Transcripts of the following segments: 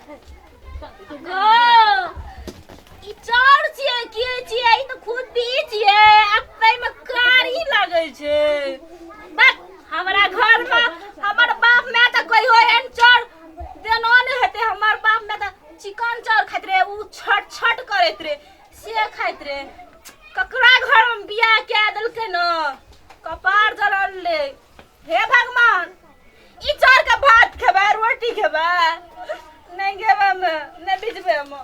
ई चाउर छियै के छियै ई त खुद भी छियै अत्ते में कारी लागै छै बस हमरा घर में हमर बाप माय त कहियो एहन चाउर देनो नै हेते हमर बाप माय त चिकन चाउर खाइत रे उ छट छट करैत रे से खाइत रे ककरा घर में बियाह के देलकै न कपार जरल ले हे भगवान ई चाउर के भात खेबे रोटी खेबे नहीं खेबे में नहीं बिजबे में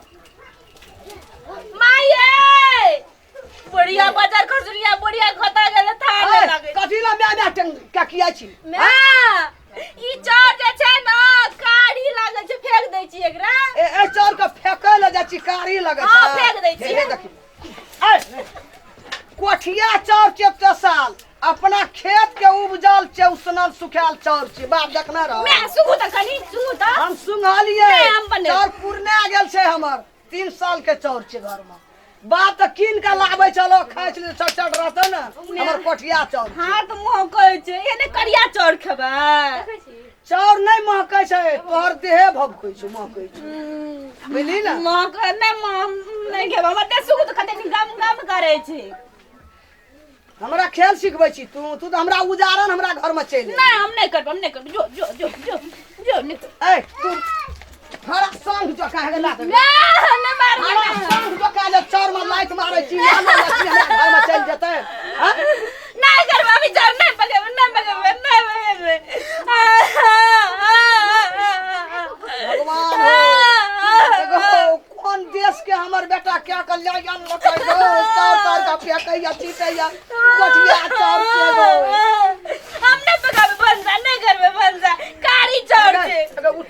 माये बढ़िया बाजार खसुरिया बढ़िया खता गेले था लागे कथी ला मैं क्या किया छी मैं ई चाउर जे छै न कारी लागे छै फेंक दै छी एकरा ए चाउर के फेंकै ल जा छी कारी लगे हां फेंक दै छी हे देखी कोठिया चाउर चेप्त साल अपना खेत के उपजल छै उसनल सुखाल चाउर छै बाप देखना रह मैं सुगु त कनी सुगु त हम सुंघलिए हम बने चाउर पुरने गेल छै हमर 3 साल के चाउर छै घर में बात त कीन के लाबै चलो खाइ छी छट छट रहतै न हमर कोठिया चाउर हां त महकै छै एने करिया चाउर खेबे चाउर नहीं महकै छै तोहर देहे भभकै छै महकै छै बुझली न महकै नहीं खेबे हमर त सुगु त कते गम गम करे छै हमरा खेल सिखबै छी तू त हमरा उजारन हमरा घर में चैल नहीं हम नहीं करब जो जो जो जो जो निकल ए तू हरा संग जो काहे ला दे नहीं मार हरा संग जो काहे चार में लाइट मारै छी हमरा घर में चल जेतै हां नहीं करब अभी चार नहीं पके नहीं भगवान एगो कौन देश के हमर बेटा क्या कर ले जान लकै गो चार तार का फेकै या चीटै या कोठिया चार से गो हम नहीं पकाबे बनजा नहीं करबे बनजा कारी चाउर छै एगो उठ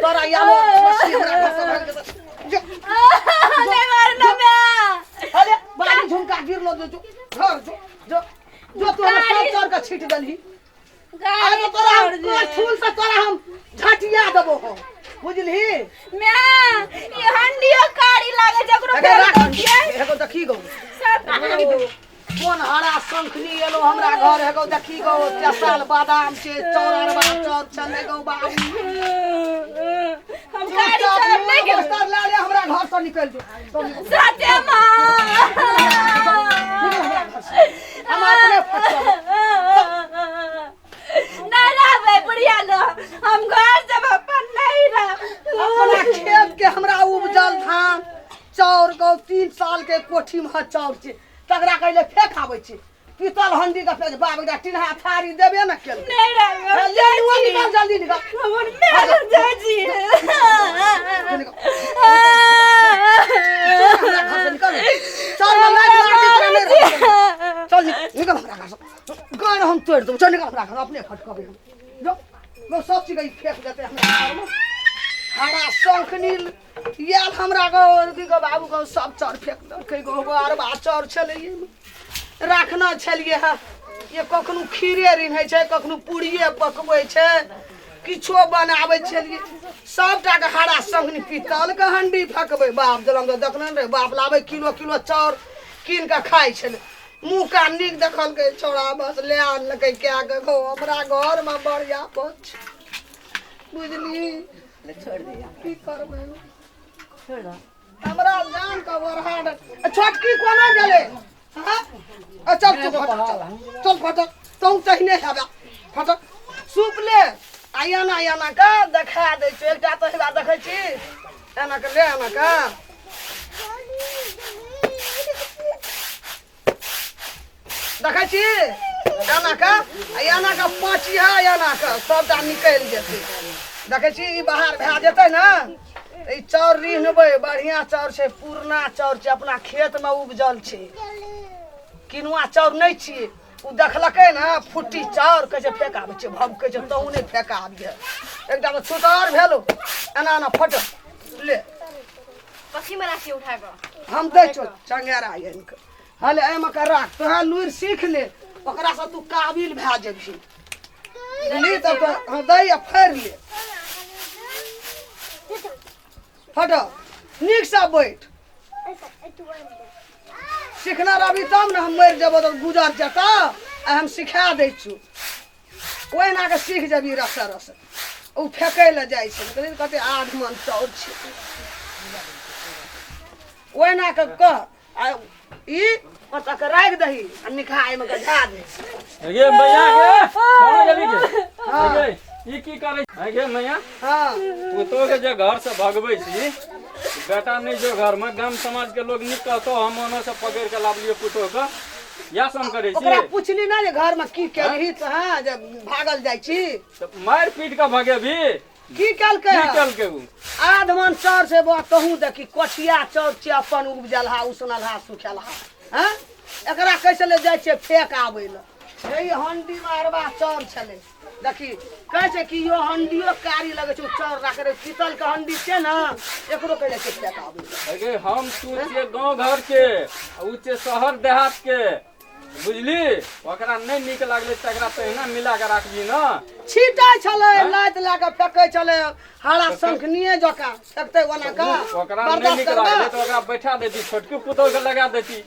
तोरा यानो मसी हमरा घर से भाग जो नहीं मारना मैं अरे बाली झुमका गिरलो जो घर जो जो जो तू हमर सब चार का छीट दलही अरे तोरा फूल से तोरा हम झटिया देबो हो बुझली मैं ये हंडियो कारी लागे जकरो एगो देखी गो कोन हरा शंखनी एलो हमरा घर एगो देखी गो चसाल बादाम छै चौरवा चौर चले गो बाबू हम कारी चाउर नहीं के पोस्टर ला ले हमरा घर से निकल जो सत्य मां हम अपने फटो नहीं रहबे बुढ़िया लो हम घर जब अपन नहीं रह अपना खेत के हमरा उपजल धान चाउर गो 3 साल के कोठी में चाउर छै तगड़ा कहले फेंक आबै छै पीतल हंडी का फेंक बाबा टिन्हा थारी देबे न केल नहीं रहबे ले निकल जल्दी निकल हमर मेरे जाजी चल निकल हमरा घर से गान हम तोड़ दो चल निकल हमरा घर अपने फटकबे हम जो वो सब चीज फेंक देते हमरा घर में हरा शंखनी याल हमरा गो बाबू गो सब चाउर फेंक दलकै गो अरबा चाउर छलै राखना छलिए है ये कखनो खीरे रिन्है छै कखनो पूड़िए पकबै छै किछो बनाबै छलिए सबटा के हरा शंखनी पीतल के हंडी फकबै बाप जलम देखने रे बाप लाबै किलो किलो चाउर कीन के खाइ छलै मुँह का नीक देखल के छोड़ा बस ले आनलकै क्या के गो हमरा घर में बढ़िया पछ बुझली छोड़ दे की करबै छोड़ दे हमरा जान का बरहाड छोटकी कोना गेले हां चल चल फटक तू तहने हेबा फटक सूप ले आयाना का देखा दे छ एकटा तो हेबा देखै छी एना के ले एना का देखै छी एना का पाँची है एना का सबटा निकल जेतै देखै छी ई बाहर भए जेतै न ई चाउर रिहनबै बढ़िया चाउर छै पुरना चाउर छै अपना खेत में उपजल छै किनुआ चाउर नहीं छिए उ देखलकै न फुट्टी चाउर कहै छै फेंकाबै छै भभकै छै तहु नहीं फेंकाबिए एकटा में छुटार भेलो एना फट ले पक्षी में राखी उठा के हम दै छो चंगेरा इनके हले एमे का राख तोहा लुइर सीख ले ओकरा से तू काबिल भए जेबही ली तब तो हम दै या फेर ले फट नीक से बैठ सीखना रहबी तब न हम मर जब तो गुजर जता हम सिखा दै छु ओहिना के सीख जेबी रस उ फेकै ले जाइ छै कहते आध मन चाउर छै ओहिना के कह आ ई ओतऽ के राखि दही आ निखाय में गधा दे गे मैया गे कौन गेली गे हाँ। गे ई की करे है गे मैया हाँ पुतो के जे घर से भगबै छी बेटा नहीं जो घर में गाम समाज के लोग निकलतो हम ओनो से पकड़ के लाबलियो पुतो के या सम करे छी ओकरा पूछली ना जे घर में की केलही त हां जे भागल जाइ छी तो मार पीट के भगेबी की केलकै की केलकै उ आध मन चाउर से बा कहूं देखी कोठिया चाउर छै अपन उपजलहा उसनलहा सुखेलहा हैं एकरा कैसे ले जाइ छै फेक आबै ल हे हंडी मारबा चाउर छले देखी कहै छै कि यो हंडियो कारी लगे छै चाउर राखे पीतल के हंडी छै ना एकरो कहले छै फेक आबै ल अगे हम तू छियै गांव घर के उ छियै शहर देहात के बुझली ओकरा नहीं निक लागले तकरा तहिना मिला के राखबी ना छीटै छले लाइत ला के फेकै छले हरा शंखनिए जका फेकतै ओना का ओकरा नहीं निक लागले तो ओकरा बैठा देती छोटकी पुतौ के लगा देती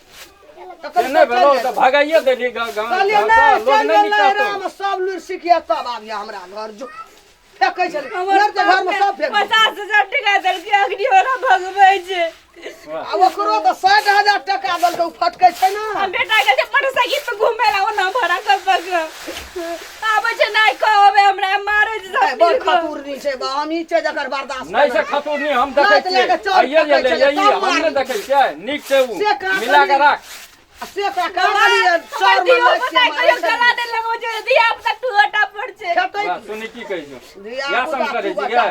नहीं भेलो तो भगाइए देली गांव कहलिए लोग नहीं नहीं लहरा निकलतो में सब लुर सिखिया तब आबिया हमरा घर जो फेकै छले घर के घर में सब फेक 50,000 टका देलकै अग्नि ओरा भगबै छै आ ओकरो तो 60,000 टका देलकै उ फटकै छै ना हम बेटा के मोटरसाइकिल पे घूमे ला ओना भरा कर पक आबै छै नहीं कहबे हमरा मारे छै सब बड़ खतुरनी छै बा हम ई छै जकर बर्दाश्त नहीं से खतुर नहीं हम देखे छियै आइए ले ले हम ने देखे छियै निक छै उ मिला के राख से का कहलिए चार में दियो लग पता के कहियो गला दे लगो छै दिया पता टूटा पड़ छै खेतै सुनी की कहै छौ दिया या सम करे छी गे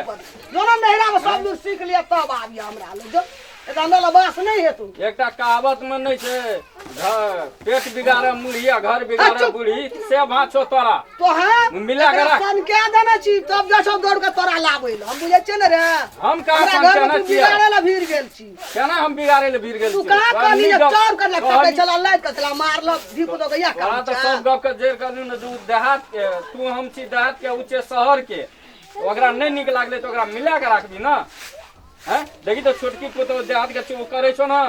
जोना नहरा में सब लुर सीख लिया तब आबिया हमरा ले जो एटा हमरा बास नहीं हेतु एकटा कहावत में नहीं छै पेट बिगाड़े मुड़िया घर बिगाड़े बूढ़ी से भाछो तोरा तो है मिला के रख सन के देने छी तब जा सब दौड़ के तोरा लाबै ल हम बुझै छै ने रे हम कहाँ हमरा घर सन में तू छियै बिगाड़े ला भीड़ गेल छी केना हम बिगाड़े ले भीड़ गेल तू छी कहाँ कहली जे चार कर ले फेकै चला लाइट के चला मारल दीप तो गया तोरा काम तो सब गप के जेर करलू ने तू देहात के तू हम छी देहात के ऊंचे शहर के ओकरा नहीं निक लागले तो ओकरा मिला के राखबी ना हैं देखी तो छोटकी पुतो देहात के चो करे छो ना